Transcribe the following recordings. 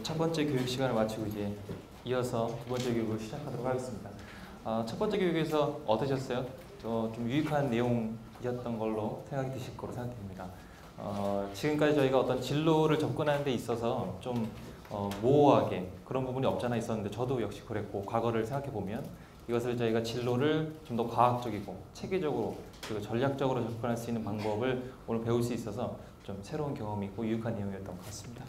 첫 번째 교육 시간을 마치고 이제 이어서 두 번째 교육을 시작하도록 하겠습니다. 첫 번째 교육에서 어떠셨어요? 좀 유익한 내용이었던 걸로 생각이 드실 거로 생각됩니다. 지금까지 저희가 어떤 진로를 접근하는 데 있어서 좀 모호하게 그런 부분이 없잖아 있었는데 저도 역시 그랬고, 과거를 생각해 보면 이것을 저희가 진로를 좀 더 과학적이고 체계적으로 그리고 전략적으로 접근할 수 있는 방법을 오늘 배울 수 있어서 좀 새로운 경험이고 유익한 내용이었던 것 같습니다.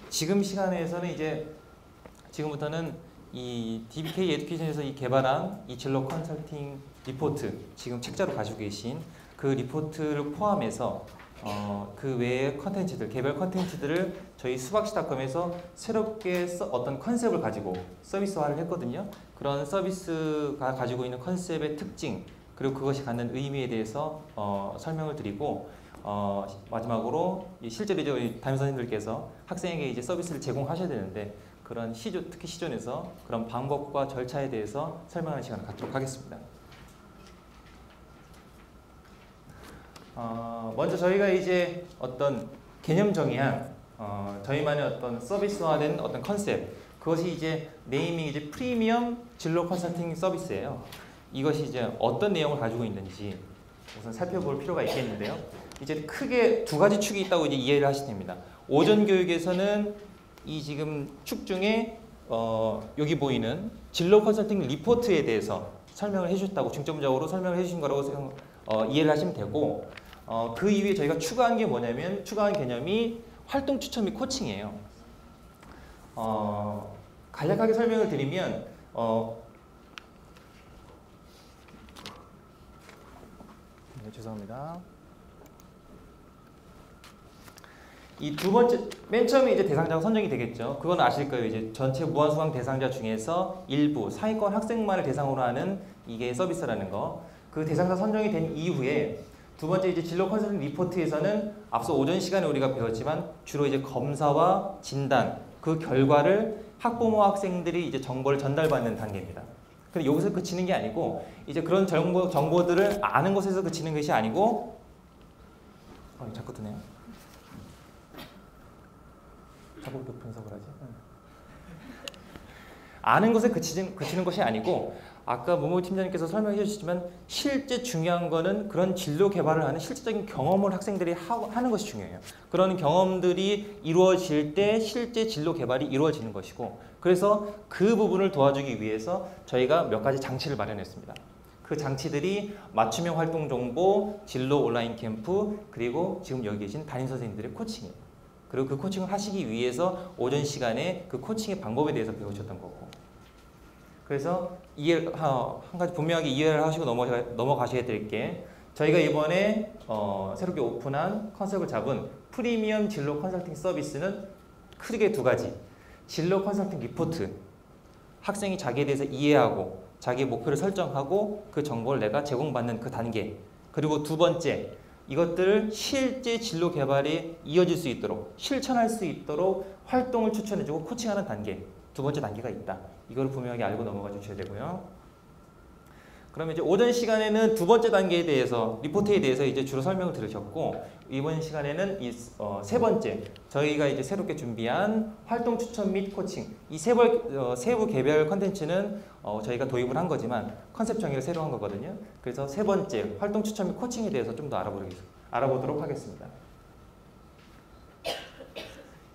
지금 시간에서는 이제 지금부터는 이 DBK 에듀케이션에서 개발한 이 진로 컨설팅 리포트, 지금 책자로 가지고 계신 그 리포트를 포함해서 그 외의 컨텐츠들, 개별 컨텐츠들을 저희 수박시닷컴에서 새롭게 어떤 컨셉을 가지고 서비스화를 했거든요. 그런 서비스가 가지고 있는 컨셉의 특징, 그리고 그것이 갖는 의미에 대해서 설명을 드리고, 마지막으로 실제로 이제 담임 선생님들께서 학생에게 이제 서비스를 제공하셔야 되는데 그런 특히 시존에서 그런 방법과 절차에 대해서 설명하는 시간을 갖도록 하겠습니다. 먼저 저희가 이제 어떤 개념 정의한 저희만의 어떤 서비스화된 어떤 컨셉, 그것이 이제 네이밍 이제 프리미엄 진로 컨설팅 서비스예요. 이것이 이제 어떤 내용을 가지고 있는지 우선 살펴볼 필요가 있겠는데요. 이제 크게 두 가지 축이 있다고 이제 이해를 하시면 됩니다. 오전 교육에서는 이 지금 축 중에 여기 보이는 진로 컨설팅 리포트에 대해서 설명을 해주셨다고, 중점적으로 설명을 해주신 거라고 이해를 하시면 되고, 그 이후에 저희가 추가한 게 뭐냐면, 추가한 개념이 활동 추천 및 코칭이에요. 간략하게 설명을 드리면 네, 죄송합니다. 이 두 번째, 맨 처음에 이제 대상자가 선정이 되겠죠. 그건 아실 거예요. 이제 전체 무한수강 대상자 중에서 일부 상위권 학생만을 대상으로 하는 이게 서비스라는 거. 그 대상자 선정이 된 이후에 두 번째 이제 진로 컨설팅 리포트에서는 앞서 오전 시간에 우리가 배웠지만 주로 이제 검사와 진단, 그 결과를 학부모 학생들이 이제 정보를 전달받는 단계입니다. 근데 여기서 그치는 게 아니고, 이제 그런 정보들을 아는 것에서 그치는 것이 아니고, 자꾸 뜨네요. 자꾸 몇 분석을 하지? 아는 것에 그치는 것이 아니고, 아까 모모 팀장님께서 설명해 주셨지만 실제 중요한 거는 그런 진로 개발을 하는 실제적인 경험을 학생들이 하는 것이 중요해요. 그런 경험들이 이루어질 때 실제 진로 개발이 이루어지는 것이고, 그래서 그 부분을 도와주기 위해서 저희가 몇 가지 장치를 마련했습니다. 그 장치들이 맞춤형 활동 정보, 진로 온라인 캠프, 그리고 지금 여기 계신 담임 선생님들의 코칭이에요. 그리고 그 코칭을 하시기 위해서 오전 시간에 그 코칭의 방법에 대해서 배우셨던 거고, 그래서 한 가지 분명하게 이해를 하시고 넘어가셔야 될 게, 저희가 이번에 새롭게 오픈한 컨셉을 잡은 프리미엄 진로 컨설팅 서비스는 크게 두 가지. 진로 컨설팅 리포트, 학생이 자기에 대해서 이해하고 자기의 목표를 설정하고 그 정보를 내가 제공받는 그 단계. 그리고 두 번째, 이것들을 실제 진로 개발에 이어질 수 있도록, 실천할 수 있도록 활동을 추천해주고 코칭하는 단계. 두 번째 단계가 있다. 이걸 분명하게 알고 넘어가 주셔야 되고요. 그러면 이제 오전 시간에는 두 번째 단계에 대해서, 리포트에 대해서 이제 주로 설명을 들으셨고, 이번 시간에는 이 세 번째, 저희가 이제 새롭게 준비한 활동 추천 및 코칭, 이 세부 개별 컨텐츠는 저희가 도입을 한 거지만 컨셉 정의를 새로 한 거거든요. 그래서 세 번째, 활동 추천 및 코칭에 대해서 좀 더 알아보도록 하겠습니다.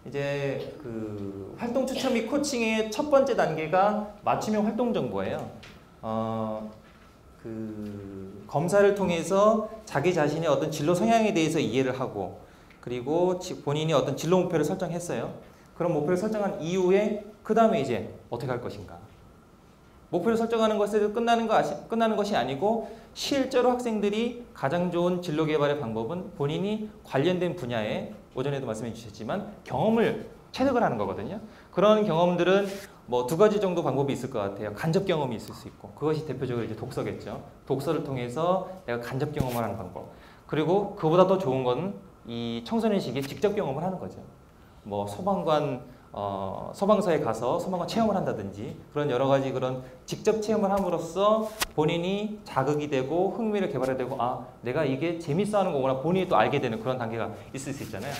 이제 그 활동 추천 및 코칭의 첫 번째 단계가 맞춤형 활동 정보예요. 그 검사를 통해서 자기 자신의 어떤 진로 성향에 대해서 이해를 하고, 그리고 본인이 어떤 진로 목표를 설정했어요. 그런 목표를 설정한 이후에 그 다음에 이제 어떻게 할 것인가. 목표를 설정하는 것에서 끝나는 것이 아니고, 실제로 학생들이 가장 좋은 진로 개발의 방법은 본인이 관련된 분야에, 오전에도 말씀해 주셨지만 경험을 체득을 하는 거거든요. 그런 경험들은 뭐 두 가지 정도 방법이 있을 것 같아요. 간접 경험이 있을 수 있고, 그것이 대표적으로 이제 독서겠죠. 독서를 통해서 내가 간접 경험을 하는 방법. 그리고 그보다 더 좋은 건 이 청소년 시기에 직접 경험을 하는 거죠. 뭐 소방서에 가서 소방관 체험을 한다든지, 그런 여러 가지 그런 직접 체험을 함으로써 본인이 자극이 되고 흥미를 개발해야 되고, 아, 내가 이게 재밌어 하는 거구나 본인이 또 알게 되는 그런 단계가 있을 수 있잖아요.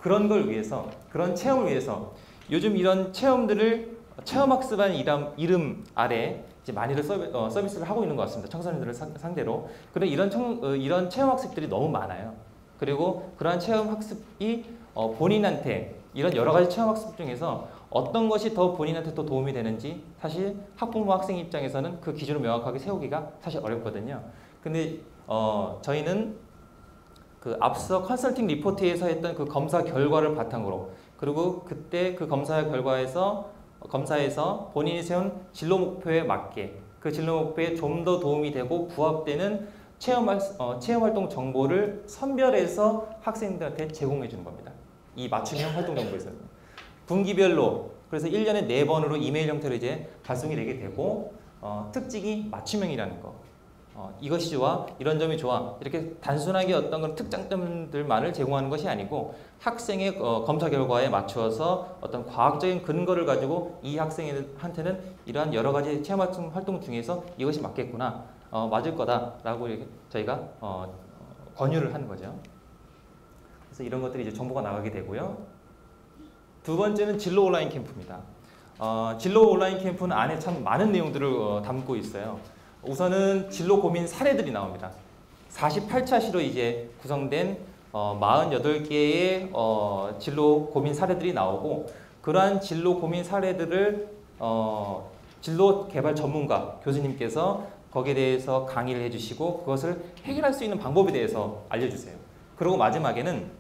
그런 걸 위해서, 그런 체험을 위해서 요즘 이런 체험들을 체험학습한 이름 아래 이제 많이들 서비스를 하고 있는 것 같습니다. 청소년들을 상대로. 그런데 이런 체험학습들이 너무 많아요. 그리고 그러한 체험학습이 본인한테 이런 여러 가지 체험학습 중에서 어떤 것이 더 본인한테 더 도움이 되는지 사실 학부모 학생 입장에서는 그 기준을 명확하게 세우기가 사실 어렵거든요. 근데 저희는 그 앞서 컨설팅 리포트에서 했던 그 검사 결과를 바탕으로 그리고 그때 그 검사에서 본인이 세운 진로 목표에 맞게 그 진로 목표에 좀 더 도움이 되고 부합되는 체험 활동 정보를 선별해서 학생들한테 제공해 주는 겁니다. 이 맞춤형 활동 정보에서는 분기별로 그래서 1년에 4번으로 이메일 형태로 이제 발송이 되게 되고 특징이 맞춤형이라는 거. 이것이 좋아, 이런 점이 좋아 이렇게 단순하게 어떤 그런 특장점들만을 제공하는 것이 아니고 학생의 검사 결과에 맞추어서 어떤 과학적인 근거를 가지고 이 학생한테는 이러한 여러 가지 체험 활동 중에서 이것이 맞겠구나, 맞을 거다라고 이렇게 저희가 권유를 하는 거죠. 그래서 이런 것들이 이제 정보가 나가게 되고요. 두 번째는 진로 온라인 캠프입니다. 진로 온라인 캠프는 안에 참 많은 내용들을 담고 있어요. 우선은 진로 고민 사례들이 나옵니다. 48차 시로 이제 구성된 48개의 진로 고민 사례들이 나오고 그러한 진로 고민 사례들을 진로 개발 전문가 교수님께서 거기에 대해서 강의를 해주시고 그것을 해결할 수 있는 방법에 대해서 알려주세요. 그리고 마지막에는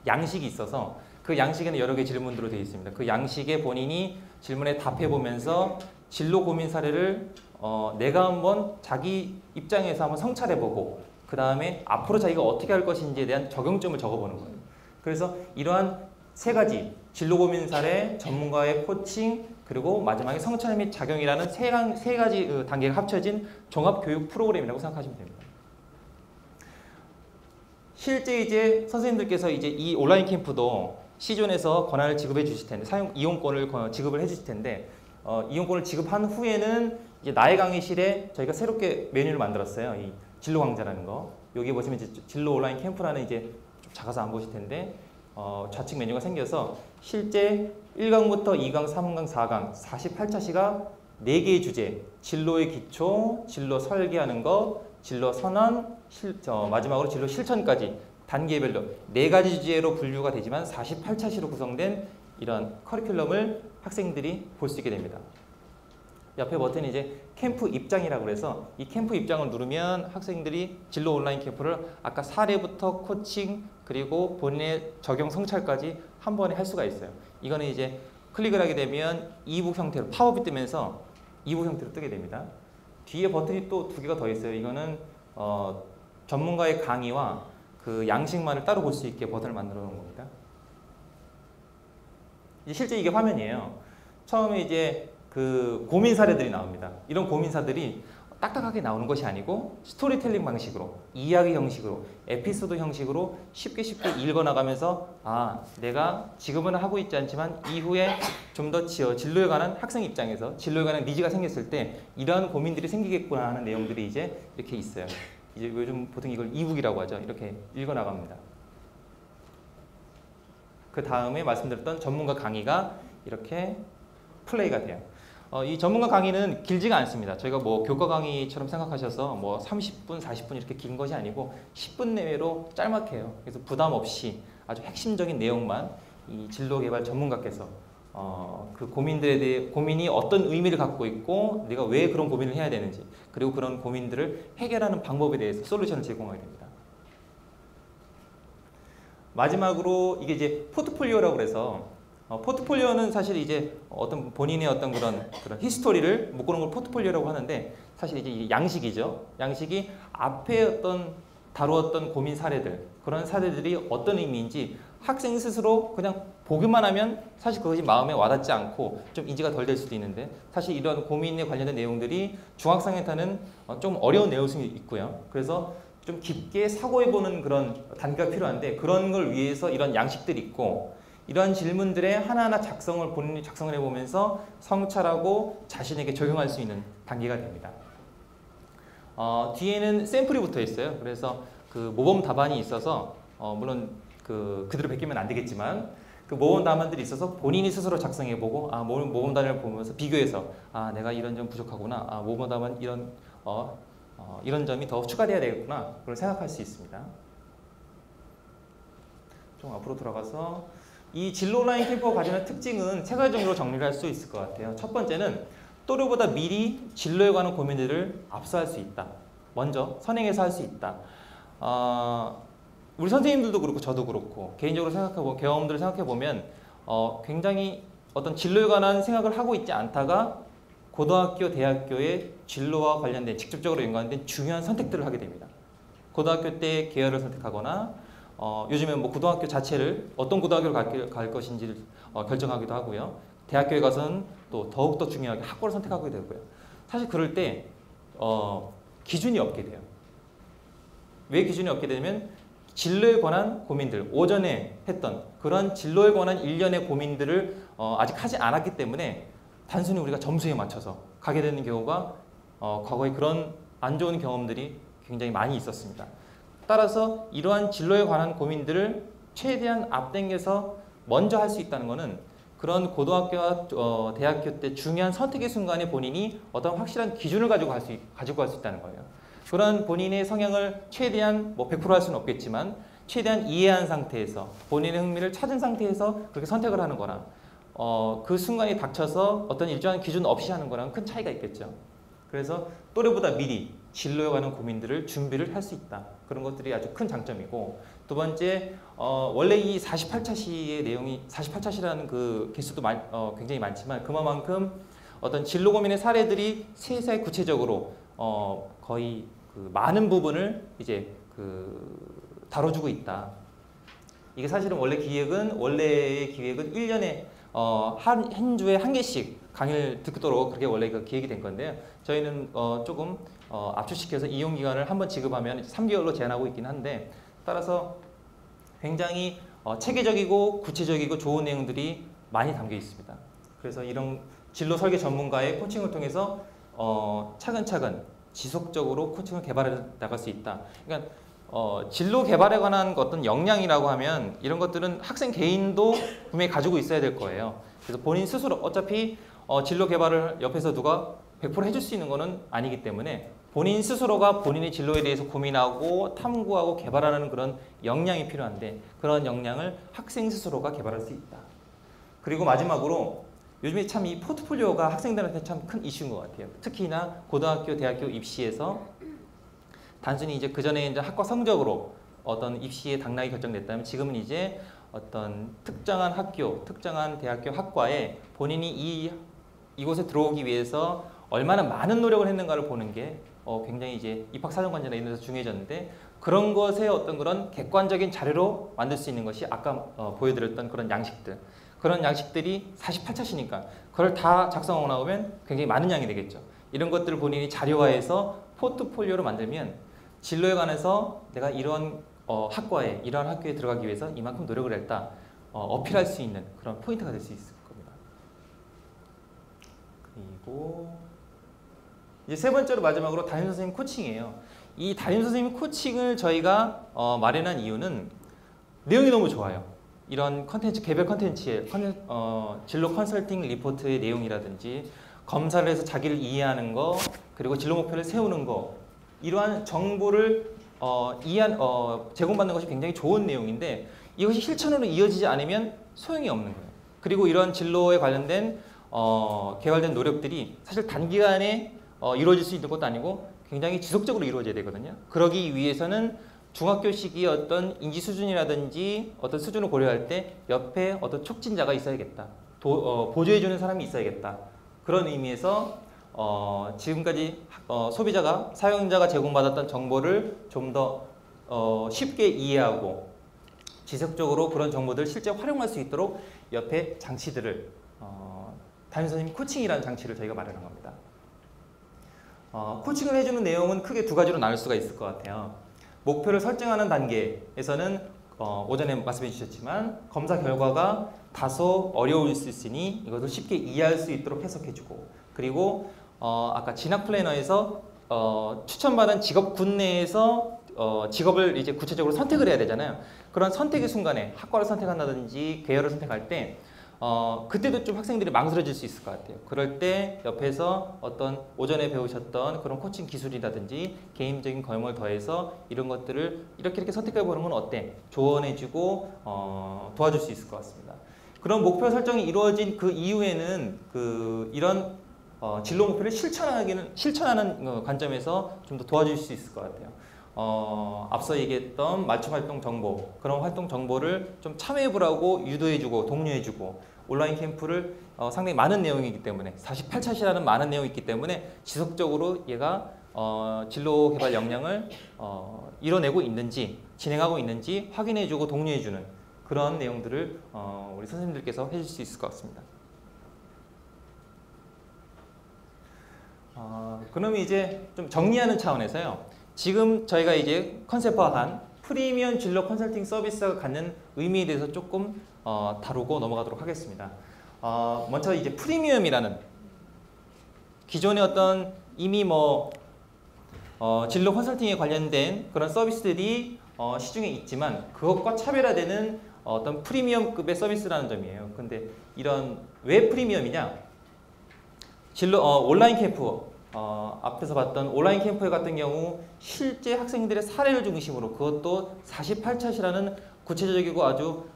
양식이 있어서 그 양식에는 여러 개의 질문들로 되어 있습니다. 그 양식에 본인이 질문에 답해보면서 진로 고민 사례를 내가 한번 자기 입장에서 한번 성찰해보고 그 다음에 앞으로 자기가 어떻게 할 것인지에 대한 적용점을 적어보는 거예요. 그래서 이러한 세 가지 진로 고민 사례, 전문가의 코칭, 그리고 마지막에 성찰 및 작용이라는 세 가지 단계가 합쳐진 종합교육 프로그램이라고 생각하시면 됩니다. 실제 이제 선생님들께서 이제 이 온라인 캠프도 시존에서 권한을 지급해 주실 텐데 이용권을 지급을 해 주실 텐데 이용권을 지급한 후에는 이제 나의 강의실에 저희가 새롭게 메뉴를 만들었어요. 이 진로 강좌라는 거. 여기 보시면 이제 진로 온라인 캠프라는 이제 좀 작아서 안 보실 텐데 좌측 메뉴가 생겨서 실제 1강부터 2강, 3강, 4강, 48차 시가 4개의 주제, 진로의 기초, 진로 설계하는 것, 진로 선언, 마지막으로 진로 실천까지 단계별로 4가지 주제로 분류가 되지만 48차 시로 구성된 이런 커리큘럼을 학생들이 볼 수 있게 됩니다. 옆에 버튼이 이제 캠프 입장이라고 해서 이 캠프 입장을 누르면 학생들이 진로 온라인 캠프를 아까 사례부터 코칭 그리고 본인의 적용 성찰까지 한 번에 할 수가 있어요. 이거는 이제 클릭을 하게 되면 이북 형태로 팝업이 뜨면서 이북 형태로 뜨게 됩니다. 뒤에 버튼이 또 2개가 더 있어요. 이거는 전문가의 강의와 그 양식만을 따로 볼 수 있게 버튼을 만들어 놓은 겁니다. 이제 실제 이게 화면이에요. 처음에 이제 그 고민 사례들이 나옵니다. 이런 고민사들이 딱딱하게 나오는 것이 아니고 스토리텔링 방식으로, 이야기 형식으로, 에피소드 형식으로 쉽게 읽어나가면서 내가 지금은 하고 있지 않지만 이후에 좀 더 진로에 관한 학생 입장에서 진로에 관한 니즈가 생겼을 때 이러한 고민들이 생기겠구나 하는 내용들이 이제 이렇게 있어요. 이제 요즘 보통 이걸 이북이라고 하죠. 이렇게 읽어나갑니다. 그 다음에 말씀드렸던 전문가 강의가 이렇게 플레이가 돼요. 이 전문가 강의는 길지가 않습니다. 저희가 뭐 교과 강의처럼 생각하셔서 뭐 30분, 40분 이렇게 긴 것이 아니고 10분 내외로 짤막해요. 그래서 부담 없이 아주 핵심적인 내용만 이 진로 개발 전문가께서 그 고민들에 대해 고민이 어떤 의미를 갖고 있고 내가 왜 그런 고민을 해야 되는지 그리고 그런 고민들을 해결하는 방법에 대해서 솔루션을 제공하게 됩니다. 마지막으로 이게 이제 포트폴리오라고 해서 포트폴리오는 사실 이제 어떤 본인의 어떤 그런 히스토리를 묶어놓은 걸 포트폴리오라고 하는데 사실 이제 양식이죠. 양식이 앞에 다루었던 고민 사례들, 그런 사례들이 어떤 의미인지 학생 스스로 그냥 보기만 하면 사실 그것이 마음에 와닿지 않고 좀 인지가 덜 될 수도 있는데 사실 이런 고민에 관련된 내용들이 중학생한테는 좀 어려운 내용이 있고요. 그래서 좀 깊게 사고해보는 그런 단계가 필요한데 그런 걸 위해서 이런 양식들이 있고 이러한 질문들의 하나하나 본인이 작성을 해보면서 성찰하고 자신에게 적용할 수 있는 단계가 됩니다. 뒤에는 샘플이 붙어 있어요. 그래서 그 모범 답안이 있어서 물론 그대로 베끼면 안 되겠지만 그 모범 답안들이 있어서 본인이 스스로 작성해보고 모범 답안을 보면서 비교해서 내가 이런 점 부족하구나, 모범 답안 이런 점이 더 추가돼야 되겠구나, 그걸 생각할 수 있습니다. 좀 앞으로 들어가서 이 진로 온라인 캠프가 가지는 특징은 세 가지 정도로 정리를 할 수 있을 것 같아요. 첫 번째는 또래보다 미리 진로에 관한 고민들을 앞서할 수 있다. 먼저 선행해서 할 수 있다. 우리 선생님들도 그렇고 저도 그렇고 개인적으로 생각해보고 경험들을 생각해보면 굉장히 어떤 진로에 관한 생각을 하고 있지 않다가 고등학교, 대학교의 진로와 관련된 직접적으로 연관된 중요한 선택들을 하게 됩니다. 고등학교 때 계열을 선택하거나 요즘엔 뭐 고등학교 자체를 어떤 고등학교를 갈 것인지를 결정하기도 하고요. 대학교에 가서는 또 더욱더 중요하게 학과를 선택하게 되고요. 사실 그럴 때 기준이 없게 돼요. 왜 기준이 없게 되냐면 진로에 관한 고민들, 오전에 했던 그런 진로에 관한 일련의 고민들을 아직 하지 않았기 때문에 단순히 우리가 점수에 맞춰서 가게 되는 경우가 과거에 그런 안 좋은 경험들이 굉장히 많이 있었습니다. 따라서 이러한 진로에 관한 고민들을 최대한 앞당겨서 먼저 할 수 있다는 것은 그런 고등학교와 대학교 때 중요한 선택의 순간에 본인이 어떤 확실한 기준을 가지고 갈 수 있다는 거예요. 그런 본인의 성향을 최대한 100% 할 수는 없겠지만 최대한 이해한 상태에서 본인의 흥미를 찾은 상태에서 그렇게 선택을 하는 거나 그 순간이 닥쳐서 어떤 일정한 기준 없이 하는 거랑 큰 차이가 있겠죠. 그래서 또래보다 미리 진로에 관한 고민들을 준비를 할 수 있다. 그런 것들이 아주 큰 장점이고, 두 번째 원래 이 48차 시의 내용이 48차 시라는 그 개수도 굉장히 많지만 그만큼 어떤 진로 고민의 사례들이 세세하게 구체적으로 거의 그 많은 부분을 이제 다뤄주고 있다. 이게 사실은 원래의 기획은 1년에 한 주에 한 개씩 강의를 듣도록 그렇게 원래 기획이 된 건데요. 저희는 조금 압축시켜서 이용 기간을 한번 지급하면 3개월로 제한하고 있긴 한데, 따라서 굉장히 체계적이고 구체적이고 좋은 내용들이 많이 담겨 있습니다. 그래서 이런 진로 설계 전문가의 코칭을 통해서 차근차근 지속적으로 코칭을 개발해 나갈 수 있다. 그러니까 진로 개발에 관한 어떤 역량이라고 하면 이런 것들은 학생 개인도 분명히 가지고 있어야 될 거예요. 그래서 본인 스스로 어차피 진로 개발을 옆에서 누가 100% 해줄 수 있는 거는 아니기 때문에 본인 스스로가 본인의 진로에 대해서 고민하고 탐구하고 개발하는 그런 역량이 필요한데, 그런 역량을 학생 스스로가 개발할 수 있다. 그리고 마지막으로 요즘에 참 이 포트폴리오가 학생들한테 참 큰 이슈인 것 같아요. 특히나 고등학교, 대학교 입시에서 단순히 이제 그전에 이제 학과 성적으로 어떤 입시의 당락이 결정됐다면 지금은 이제 어떤 특정한 학교, 특정한 대학교 학과에 본인이 이곳에 들어오기 위해서 얼마나 많은 노력을 했는가를 보는 게 굉장히 이제 입학사정관제나 이런 데서 중요해졌는데, 그런 것의 어떤 그런 객관적인 자료로 만들 수 있는 것이 아까 보여드렸던 그런 양식들, 그런 양식들이 48차시니까 그걸 다 작성하고 나오면 굉장히 많은 양이 되겠죠. 이런 것들을 본인이 자료화해서 포트폴리오로 만들면 진로에 관해서 내가 이런 학과에, 이러한 학교에 들어가기 위해서 이만큼 노력을 했다, 어필할 수 있는 그런 포인트가 될 수 있을 겁니다. 그리고 이제 세 번째로 마지막으로 담임선생님 코칭이에요. 이 담임선생님 코칭을 저희가 마련한 이유는 내용이 너무 좋아요. 이런 컨텐츠, 개별 컨텐츠의 진로 컨설팅 리포트의 내용이라든지 검사를 해서 자기를 이해하는 거, 그리고 진로 목표를 세우는 거, 이러한 정보를 제공받는 것이 굉장히 좋은 내용인데 이것이 실천으로 이어지지 않으면 소용이 없는 거예요. 그리고 이런 진로에 관련된 개발된 노력들이 사실 단기간에 이루어질 수 있는 것도 아니고 굉장히 지속적으로 이루어져야 되거든요. 그러기 위해서는 중학교 시기의 어떤 인지 수준이라든지 어떤 수준을 고려할 때 옆에 어떤 촉진자가 있어야겠다. 보조해주는 사람이 있어야겠다. 그런 의미에서 지금까지 소비자가, 사용자가 제공받았던 정보를 좀 더 쉽게 이해하고 지속적으로 그런 정보들을 실제 활용할 수 있도록 옆에 장치들을 담임선생님 코칭이라는 장치를 저희가 마련한 겁니다. 코칭을 해주는 내용은 크게 두 가지로 나눌 수가 있을 것 같아요. 목표를 설정하는 단계에서는 오전에 말씀해 주셨지만 검사 결과가 다소 어려울 수 있으니 이것을 쉽게 이해할 수 있도록 해석해주고, 그리고 아까 진학 플래너에서 추천받은 직업군 내에서 직업을 이제 구체적으로 선택을 해야 되잖아요. 그런 선택의 순간에 학과를 선택한다든지 계열을 선택할 때 그때도 좀 학생들이 망설여질 수 있을 것 같아요. 그럴 때 옆에서 어떤 오전에 배우셨던 그런 코칭 기술이라든지 개인적인 경험을 더해서 이런 것들을 이렇게 선택해 보는 건 어때? 조언해주고 도와줄 수 있을 것 같습니다. 그런 목표 설정이 이루어진 그 이후에는 이런 진로 목표를 실천하는 관점에서 좀 더 도와줄 수 있을 것 같아요. 앞서 얘기했던 맞춤 활동 정보, 그런 활동 정보를 좀 참여해보라고 유도해주고 독려해주고 온라인 캠프를 상당히 많은 내용이기 때문에 48차시라는 많은 내용이 있기 때문에 지속적으로 얘가 진로 개발 역량을 이뤄내고 있는지 진행하고 있는지 확인해주고 독려해주는 그런 내용들을 우리 선생님들께서 해줄 수 있을 것 같습니다. 그럼 이제 좀 정리하는 차원에서요. 지금 저희가 이제 컨셉화한 프리미엄 진로 컨설팅 서비스가 갖는 의미에 대해서 조금 다루고 넘어가도록 하겠습니다. 먼저 이제 프리미엄이라는 기존의 어떤 이미 진로 컨설팅에 관련된 그런 서비스들이 시중에 있지만 그것과 차별화되는 어떤 프리미엄급의 서비스라는 점이에요. 근데 이런 왜 프리미엄이냐? 온라인 캠프 앞에서 봤던 온라인 캠프 같은 경우 실제 학생들의 사례를 중심으로 그것도 48차시라는 구체적이고 아주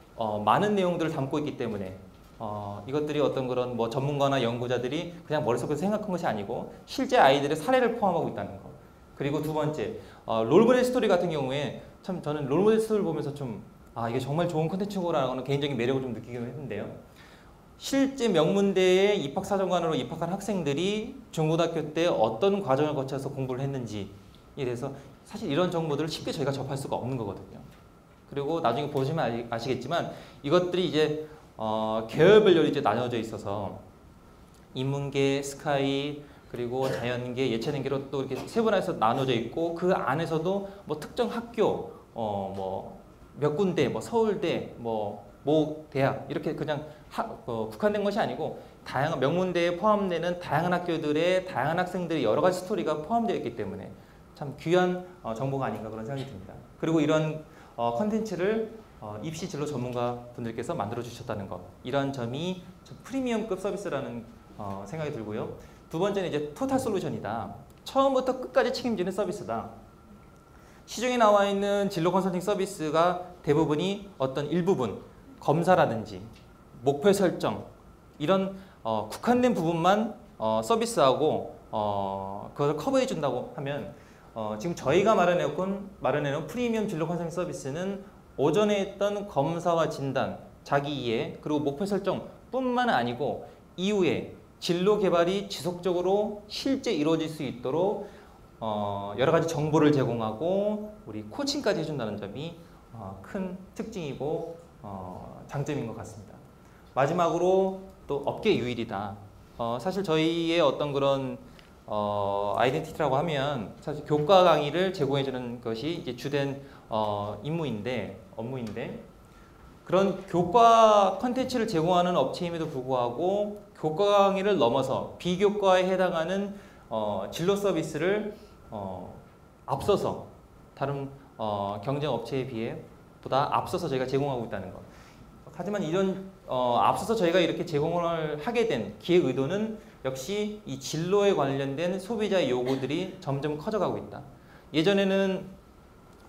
많은 내용들을 담고 있기 때문에 이것들이 어떤 그런 전문가나 연구자들이 그냥 머릿속에서 생각한 것이 아니고 실제 아이들의 사례를 포함하고 있다는 것. 그리고 두 번째 롤모델 스토리 같은 경우에 참 저는 롤모델 스토리를 보면서 좀 이게 정말 좋은 콘텐츠구나라는 개인적인 매력을 좀 느끼긴 했는데요. 실제 명문대에 입학사정관으로 입학한 학생들이 중고등학교 때 어떤 과정을 거쳐서 공부를 했는지에 대해서 사실 이런 정보들을 쉽게 저희가 접할 수가 없는 거거든요. 그리고 나중에 보시면 아시겠지만 이것들이 이제 계열별로 이제 나눠져 있어서 인문계, 스카이, 그리고 자연계, 예체능계로 또 이렇게 세분화해서 나눠져 있고 그 안에서도 특정 학교, 몇 군데, 서울대, 모 대학 이렇게 그냥 국한된 것이 아니고 다양한 명문대에 포함되는 다양한 학교들의 다양한 학생들의 여러 가지 스토리가 포함되어 있기 때문에 참 귀한 정보가 아닌가 그런 생각이 듭니다. 그리고 이런 컨텐츠를 입시 진로 전문가 분들께서 만들어 주셨다는 것, 이런 점이 프리미엄급 서비스라는 생각이 들고요. 두 번째는 이제 토탈 솔루션이다. 처음부터 끝까지 책임지는 서비스다. 시중에 나와 있는 진로 컨설팅 서비스가 대부분이 어떤 일부분 검사라든지 목표 설정 이런 국한된 부분만 서비스하고 그것을 커버해 준다고 하면 지금 저희가 마련해놓은 프리미엄 진로 컨설팅 서비스는 오전에 했던 검사와 진단, 자기 이해 그리고 목표 설정 뿐만 아니고 이후에 진로 개발이 지속적으로 실제 이루어질 수 있도록 여러 가지 정보를 제공하고 우리 코칭까지 해준다는 점이 큰 특징이고 장점인 것 같습니다. 마지막으로 또 업계 유일이다. 사실 저희의 어떤 그런 아이덴티티라고 하면 사실 교과 강의를 제공해주는 것이 이제 주된 업무인데 그런 교과 컨텐츠를 제공하는 업체임에도 불구하고 교과 강의를 넘어서 비교과에 해당하는 진로 서비스를 앞서서 다른 경쟁 업체에 비해 보다 앞서서 저희가 제공하고 있다는 것. 하지만 이런 앞서서 저희가 이렇게 제공을 하게 된 기획 의도는 역시 이 진로에 관련된 소비자의 요구들이 점점 커져가고 있다. 예전에는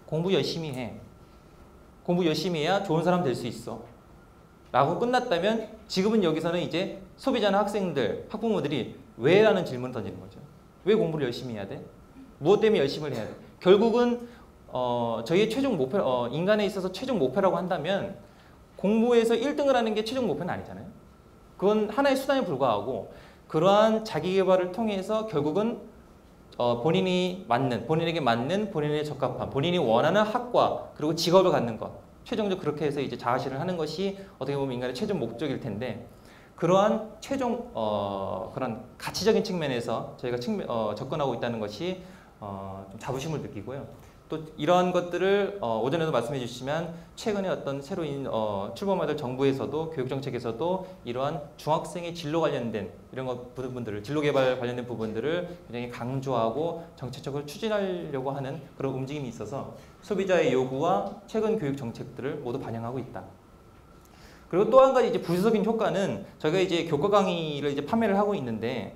공부 열심히 해. 공부 열심히 해야 좋은 사람 될 수 있어. 라고 끝났다면 지금은 여기서는 이제 소비자나 학생들, 학부모들이 왜? 라는 질문을 던지는 거죠. 왜 공부를 열심히 해야 돼? 무엇 때문에 열심히 해야 돼? 결국은 저희의 최종 목표, 인간에 있어서 최종 목표라고 한다면 공부에서 1등을 하는 게 최종 목표는 아니잖아요. 그건 하나의 수단에 불과하고 그러한 자기개발을 통해서 결국은 본인에게 맞는 본인에 적합한 본인이 원하는 학과 그리고 직업을 갖는 것, 최종적으로 그렇게 해서 이제 자아실현을 하는 것이 어떻게 보면 인간의 최종 목적일 텐데 그러한 최종 그런 가치적인 측면에서 저희가 접근하고 있다는 것이 좀 자부심을 느끼고요. 또 이러한 것들을 오전에도 말씀해 주시지만 최근에 어떤 새로운 출범하던 정부에서도 교육정책에서도 이러한 중학생의 진로 관련된 이런 부분들을 진로 개발 관련된 부분들을 굉장히 강조하고 정책적으로 추진하려고 하는 그런 움직임이 있어서 소비자의 요구와 최근 교육 정책들을 모두 반영하고 있다. 그리고 또 한 가지 이제 부수적인 효과는 저희가 이제 교과 강의를 이제 판매를 하고 있는데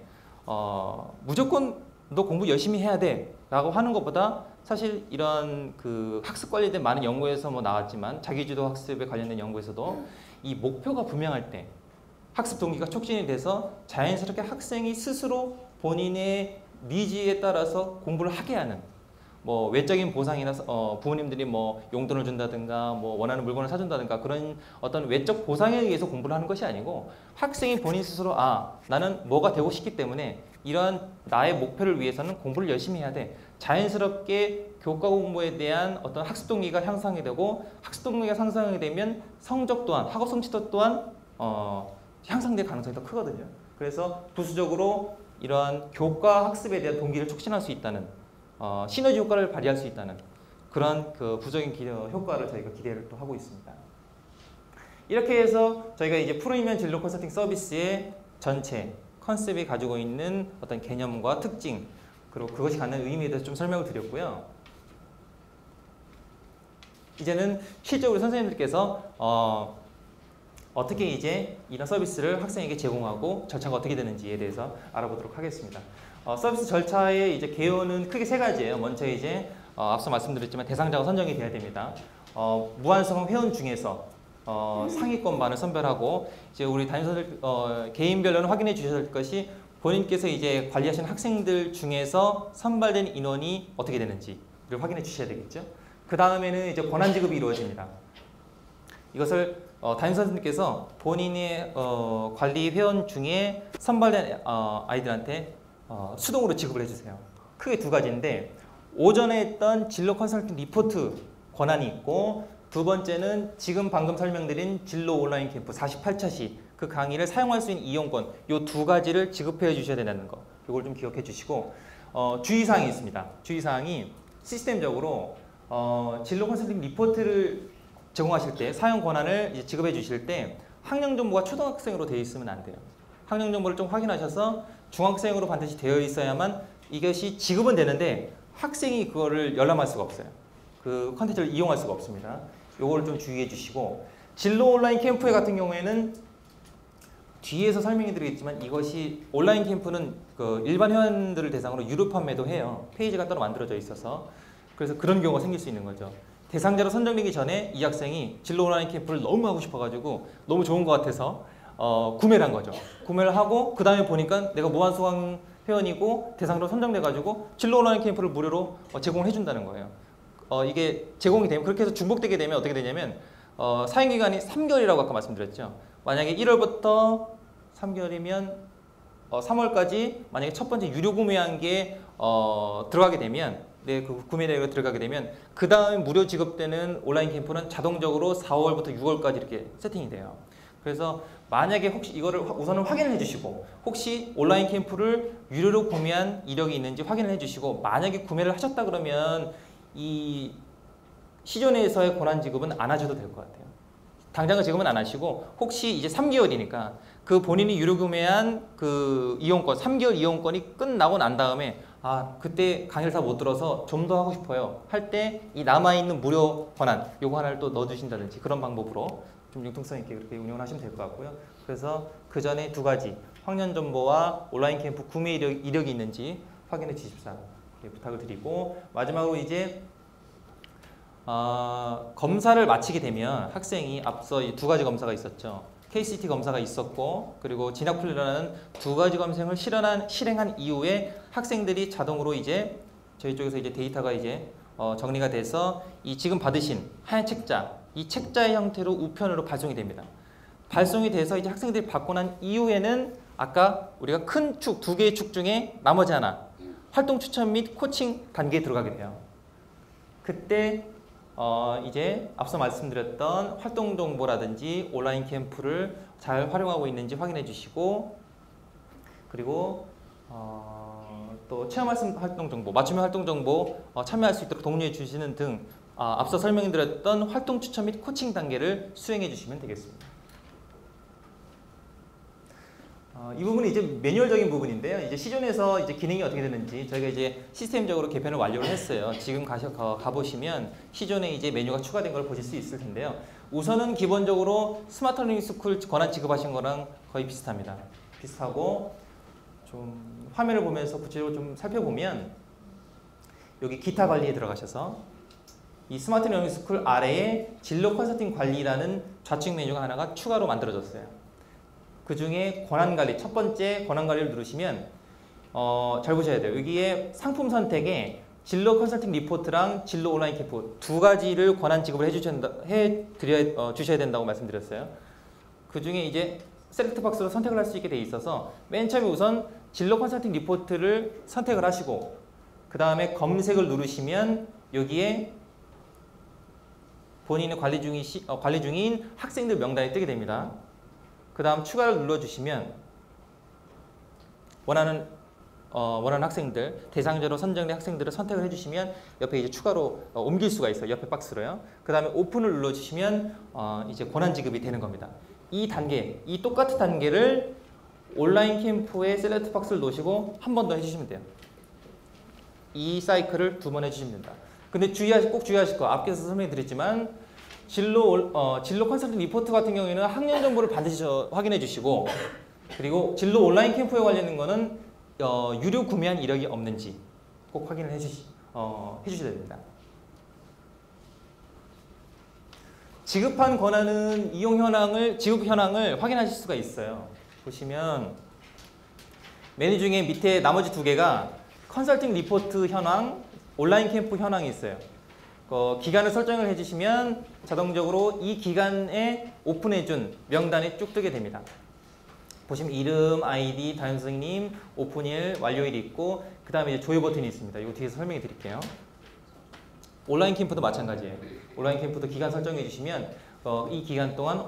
무조건 너 공부 열심히 해야 돼라고 하는 것보다 사실 이런 그 학습 관련된 많은 연구에서 뭐 나왔지만 자기주도 학습에 관련된 연구에서도 이 목표가 분명할 때 학습 동기가 촉진이 돼서 자연스럽게 학생이 스스로 본인의 니즈에 따라서 공부를 하게 하는 뭐 외적인 보상이나 부모님들이 뭐 용돈을 준다든가 뭐 원하는 물건을 사준다든가 그런 어떤 외적 보상에 의해서 공부를 하는 것이 아니고 학생이 본인 스스로 나는 뭐가 되고 싶기 때문에 이러한 나의 목표를 위해서는 공부를 열심히 해야 돼. 자연스럽게 교과 공부에 대한 어떤 학습 동기가 향상이 되고 학습 동기가 향상이 되면 성적 또한 학업 성취도 또한 향상될 가능성이 더 크거든요. 그래서 부수적으로 이러한 교과 학습에 대한 동기를 촉진할 수 있다는 시너지 효과를 발휘할 수 있다는 그런 그 부적인 효과를 저희가 기대를 또 하고 있습니다. 이렇게 해서 저희가 이제 프리미엄 진로 컨설팅 서비스의 전체 컨셉이 가지고 있는 어떤 개념과 특징 그리고 그것이 갖는 의미에 대해서 좀 설명을 드렸고요. 이제는 실제로 선생님들께서 어떻게 이제 이런 서비스를 학생에게 제공하고 절차가 어떻게 되는지에 대해서 알아보도록 하겠습니다. 서비스 절차의 이제 개요는 크게 세 가지예요. 먼저 이제 앞서 말씀드렸지만 대상자가 선정이 돼야 됩니다. 무한성 회원 중에서 상위권만을 선별하고 이제 우리 담임선생님 개인별로는 확인해 주셔야 할 것이 본인께서 이제 관리하시는 학생들 중에서 선발된 인원이 어떻게 되는지를 확인해 주셔야 되겠죠. 그 다음에는 이제 권한 지급이 이루어집니다. 이것을 담임선생님께서 본인의 관리 회원 중에 선발된 아이들한테 수동으로 지급을 해주세요. 크게 두 가지인데 오전에 했던 진로 컨설팅 리포트 권한이 있고 두 번째는 지금 방금 설명드린 진로 온라인 캠프 48차 시 그 강의를 사용할 수 있는 이용권 이 두 가지를 지급해 주셔야 된다는 거 이걸 좀 기억해 주시고 주의사항이 있습니다. 주의사항이 시스템적으로 진로 컨설팅 리포트를 제공하실 때 사용 권한을 이제 지급해 주실 때 학령 정보가 초등학생으로 되어 있으면 안 돼요. 학령 정보를 좀 확인하셔서 중학생으로 반드시 되어 있어야만 이것이 지급은 되는데 학생이 그거를 열람할 수가 없어요. 그 컨텐츠를 이용할 수가 없습니다. 요거를 좀 주의해 주시고 진로 온라인 캠프 같은 경우에는 뒤에서 설명해 드리겠지만 이것이 온라인 캠프는 그 일반 회원들을 대상으로 유료 판매도 해요. 페이지가 따로 만들어져 있어서 그래서 그런 경우가 생길 수 있는 거죠. 대상자로 선정되기 전에 이 학생이 진로 온라인 캠프를 너무 하고 싶어가지고 너무 좋은 것 같아서 구매를 한 거죠. 구매를 하고 그 다음에 보니까 내가 무한수강 회원이고 대상자로 선정돼가지고 진로 온라인 캠프를 무료로 제공을 해준다는 거예요. 이게 제공이 되면 그렇게 해서 중복되게 되면 어떻게 되냐면 사용기간이 3개월이라고 아까 말씀드렸죠. 만약에 1월부터 3개월이면 3월까지 만약에 첫 번째 유료 구매한 게 들어가게 되면 그 구매 내역이 들어가게 되면 그 다음에 무료 지급되는 온라인 캠프는 자동적으로 4월부터 6월까지 이렇게 세팅이 돼요. 그래서 만약에 혹시 이거를 우선은 확인을 해주시고 혹시 온라인 캠프를 유료로 구매한 이력이 있는지 확인을 해주시고 만약에 구매를 하셨다 그러면 이 시존에서의 권한 지급은 안 하셔도 될 것 같아요. 당장은 지금은 안 하시고 혹시 이제 3개월이니까 그 본인이 유료 구매한 그 이용권 3개월 이용권이 끝나고 난 다음에 그때 강의를 다 못 들어서 좀 더 하고 싶어요 할 때 이 남아있는 무료 권한 요거 하나를 또 넣어주신다든지 그런 방법으로 좀 융통성 있게 그렇게 운영을 하시면 될 것 같고요. 그래서 그 전에 두 가지 학년 정보와 온라인 캠프 구매 이력이 있는지 확인해 주십사 부탁을 드리고 마지막으로 이제 검사를 마치게 되면 학생이 앞서 두 가지 검사가 있었죠. KCT 검사가 있었고 그리고 진학플랜이라는 두 가지 검사를 실행한 이후에 학생들이 자동으로 이제 저희 쪽에서 이제 데이터가 이제 정리가 돼서 이 지금 받으신 하얀 책자 이 책자의 형태로 우편으로 발송이 됩니다. 발송이 돼서 이제 학생들이 받고 난 이후에는 아까 우리가 큰 축, 두 개의 축 중에 나머지 하나 활동 추천 및 코칭 단계에 들어가게 돼요. 그때 이제 앞서 말씀드렸던 활동 정보라든지 온라인 캠프를 잘 활용하고 있는지 확인해 주시고 그리고 또 체험 활동 정보, 맞춤형 활동 정보 참여할 수 있도록 독려해 주시는 등 앞서 설명드렸던 활동 추천 및 코칭 단계를 수행해 주시면 되겠습니다. 이 부분은 이제 매뉴얼적인 부분인데요. 이제 시존에서 이제 기능이 어떻게 되는지 저희가 이제 시스템적으로 개편을 완료를 했어요. 지금 가보시면 시존에 이제 메뉴가 추가된 걸 보실 수 있을 텐데요. 우선은 기본적으로 스마트 러닝 스쿨 권한 지급하신 거랑 거의 비슷합니다. 비슷하고 좀 화면을 보면서 구체적으로 좀 살펴보면 여기 기타 관리에 들어가셔서 이 스마트 러닝 스쿨 아래에 진로 컨설팅 관리라는 좌측 메뉴가 하나가 추가로 만들어졌어요. 그 중에 권한관리, 첫 번째 권한관리를 누르시면 잘 보셔야 돼요. 여기에 상품 선택에 진로 컨설팅 리포트랑 진로 온라인 캠프 두 가지를 권한 지급을 주셔야 된다고 말씀드렸어요. 그 중에 이제 셀렉트 박스로 선택을 할 수 있게 돼 있어서 맨 처음에 우선 진로 컨설팅 리포트를 선택을 하시고 그 다음에 검색을 누르시면 여기에 본인이 관리 중인 학생들 명단이 뜨게 됩니다. 그 다음 추가를 눌러주시면 원하는 학생들, 대상자로 선정된 학생들을 선택을 해주시면 옆에 이제 추가로 옮길 수가 있어요. 옆에 박스로요. 그 다음에 오픈을 눌러주시면 이제 권한 지급이 되는 겁니다. 이 단계, 이 똑같은 단계를 온라인 캠프에 셀렉트 박스를 놓으시고 한 번 더 해주시면 돼요. 이 사이클을 2번 해주시면 됩니다. 근데 꼭 주의하실 거, 앞에서 설명드렸지만 진로 컨설팅 리포트 같은 경우에는 학년 정보를 반드시 확인해 주시고 그리고 진로 온라인 캠프에 관련된 거는 유료 구매한 이력이 없는지 꼭 확인을 해주셔야 됩니다. 지급한 권한은 지급 현황을 확인하실 수가 있어요. 보시면 메뉴 중에 밑에 나머지 2개가 컨설팅 리포트 현황, 온라인 캠프 현황이 있어요. 기간을 설정을 해주시면 자동적으로 이 기간에 오픈해준 명단이 쭉 뜨게 됩니다. 보시면 이름, 아이디, 담임 선생님, 오픈일, 완료일이 있고 그 다음에 조회 버튼이 있습니다. 이거 뒤에서 설명해 드릴게요. 온라인 캠프도 마찬가지예요. 온라인 캠프도 기간 설정해 주시면 이 기간 동안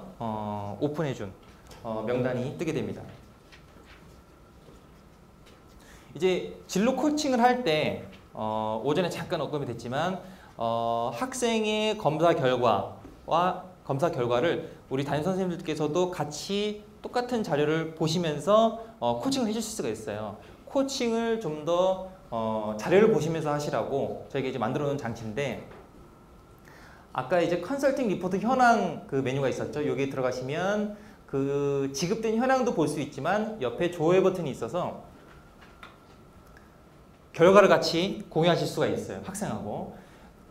오픈해준 명단이 뜨게 됩니다. 이제 진로 코칭을 할 때 오전에 잠깐 언급이 됐지만 학생의 검사 결과를 우리 담임 선생님들께서도 같이 똑같은 자료를 보시면서 코칭을 해주실 수가 있어요. 코칭을 좀 더 자료를 보시면서 하시라고 저희가 이제 만들어 놓은 장치인데 아까 이제 컨설팅 리포트 현황 그 메뉴가 있었죠. 여기에 들어가시면 그 지급된 현황도 볼 수 있지만 옆에 조회 버튼이 있어서 결과를 같이 공유하실 수가 있어요. 학생하고.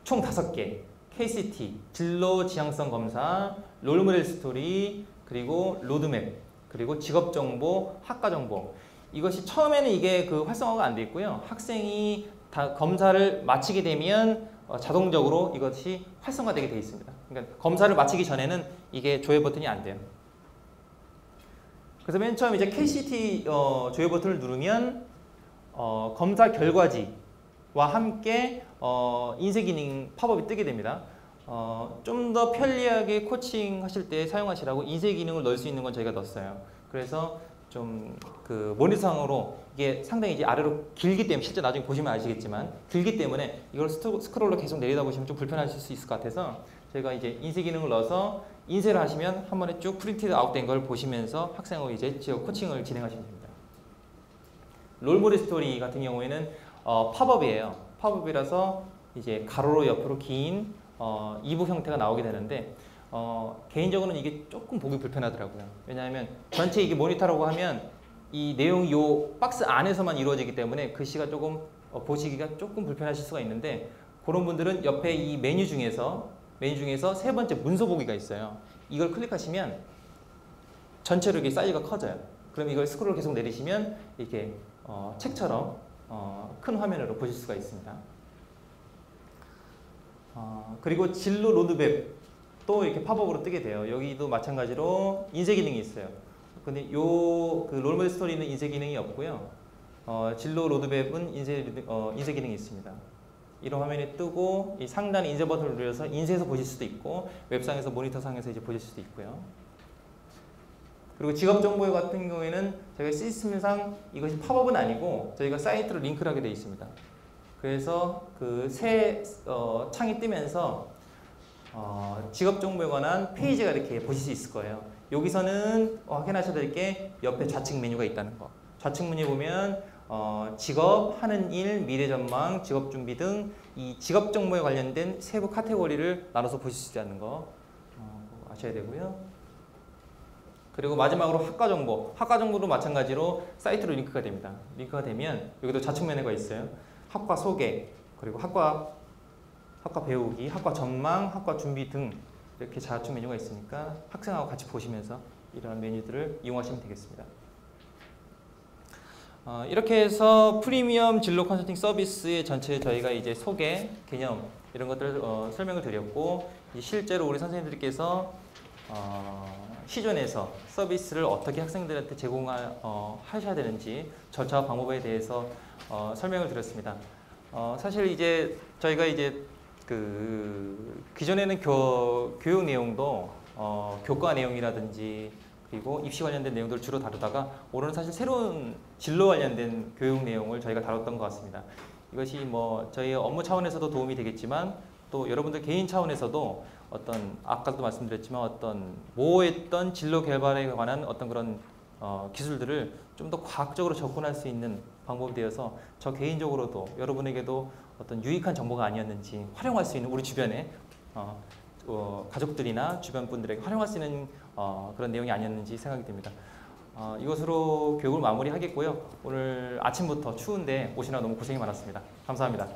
총 5개, KCT, 진로 지향성 검사, 롤모델 스토리, 그리고 로드맵, 그리고 직업정보, 학과정보. 이것이 처음에는 이게 활성화가 안 돼 있고요. 학생이 다 검사를 마치게 되면 자동적으로 이것이 활성화되게 되어 있습니다. 그러니까 검사를 마치기 전에는 이게 조회 버튼이 안 돼요. 그래서 맨 처음 이제 KCT 조회 버튼을 누르면 검사 결과지와 함께 인쇄 기능 팝업이 뜨게 됩니다. 좀 더 편리하게 코칭 하실 때 사용하시라고 인쇄 기능을 넣을 수 있는 건 저희가 넣었어요. 그래서 좀 그 모니터상으로 이게 상당히 이제 아래로 길기 때문에 실제 나중에 보시면 아시겠지만 길기 때문에 이걸 스크롤로 계속 내리다 보시면 좀 불편하실 수 있을 것 같아서 저희가 이제 인쇄 기능을 넣어서 인쇄를 하시면 한 번에 쭉 프린트 아웃된 걸 보시면서 학생하고 이제 코칭을 진행하시면 됩니다. 롤모델 스토리 같은 경우에는 팝업이에요. 팝업이라서 이제 가로로 옆으로 긴 이북 형태가 나오게 되는데 개인적으로는 이게 조금 보기 불편하더라고요. 왜냐하면 전체 이게 모니터라고 하면 이 내용이 요 박스 안에서만 이루어지기 때문에 글씨가 조금 보시기가 조금 불편하실 수가 있는데 그런 분들은 옆에 이 메뉴 중에서 세 번째 문서 보기가 있어요. 이걸 클릭하시면 전체로 이게 사이즈가 커져요. 그럼 이걸 스크롤 계속 내리시면 이렇게 책처럼 큰 화면으로 보실 수가 있습니다. 그리고 진로 로드맵도 이렇게 팝업으로 뜨게 돼요. 여기도 마찬가지로 인쇄 기능이 있어요. 근데 그 롤모델 스토리는 인쇄 기능이 없고요. 진로 로드맵은 인쇄 기능이 있습니다. 이런 화면이 뜨고 이 상단에 인쇄 버튼을 누르셔서 인쇄해서 보실 수도 있고 웹상에서 모니터상에서 이제 보실 수도 있고요. 그리고 직업정보 같은 경우에는 저희가 시스템상 이것이 팝업은 아니고 저희가 사이트로 링크를 하게 되어 있습니다. 그래서 그 새 창이 뜨면서 직업정보에 관한 페이지가 이렇게 보실 수 있을 거예요. 여기서는 확인하셔야 될 게 옆에 좌측 메뉴가 있다는 거. 좌측 메뉴 보면 직업, 하는 일, 미래 전망, 직업 준비 등 이 직업 정보에 관련된 세부 카테고리를 나눠서 보실 수 있다는 거 아셔야 되고요. 그리고 마지막으로 학과 정보. 학과 정보도 마찬가지로 사이트로 링크가 됩니다. 링크가 되면 여기도 좌측 메뉴가 있어요. 학과 소개, 그리고 학과 배우기, 학과 전망, 학과 준비 등 이렇게 좌측 메뉴가 있으니까 학생하고 같이 보시면서 이러한 메뉴들을 이용하시면 되겠습니다. 이렇게 해서 프리미엄 진로 컨설팅 서비스의 전체 저희가 이제 소개, 개념 이런 것들을 설명을 드렸고, 실제로 우리 선생님들께서 시존에서 서비스를 어떻게 학생들한테 제공하셔야 되는지 절차와 방법에 대해서 설명을 드렸습니다. 사실 이제 저희가 이제 기존에는 교육 내용도 교과 내용이라든지 그리고 입시 관련된 내용들을 주로 다루다가 올해는 사실 새로운 진로 관련된 교육 내용을 저희가 다뤘던 것 같습니다. 이것이 뭐 저희 업무 차원에서도 도움이 되겠지만 또 여러분들 개인 차원에서도 어떤 아까도 말씀드렸지만 어떤 모호했던 진로 개발에 관한 어떤 그런 기술들을 좀 더 과학적으로 접근할 수 있는 방법이 되어서 저 개인적으로도 여러분에게도 어떤 유익한 정보가 아니었는지, 활용할 수 있는 우리 주변에 가족들이나 주변 분들에게 활용할 수 있는 그런 내용이 아니었는지 생각이 듭니다. 이것으로 교육을 마무리하겠고요. 오늘 아침부터 추운데 오시느라 너무 고생이 많았습니다. 감사합니다.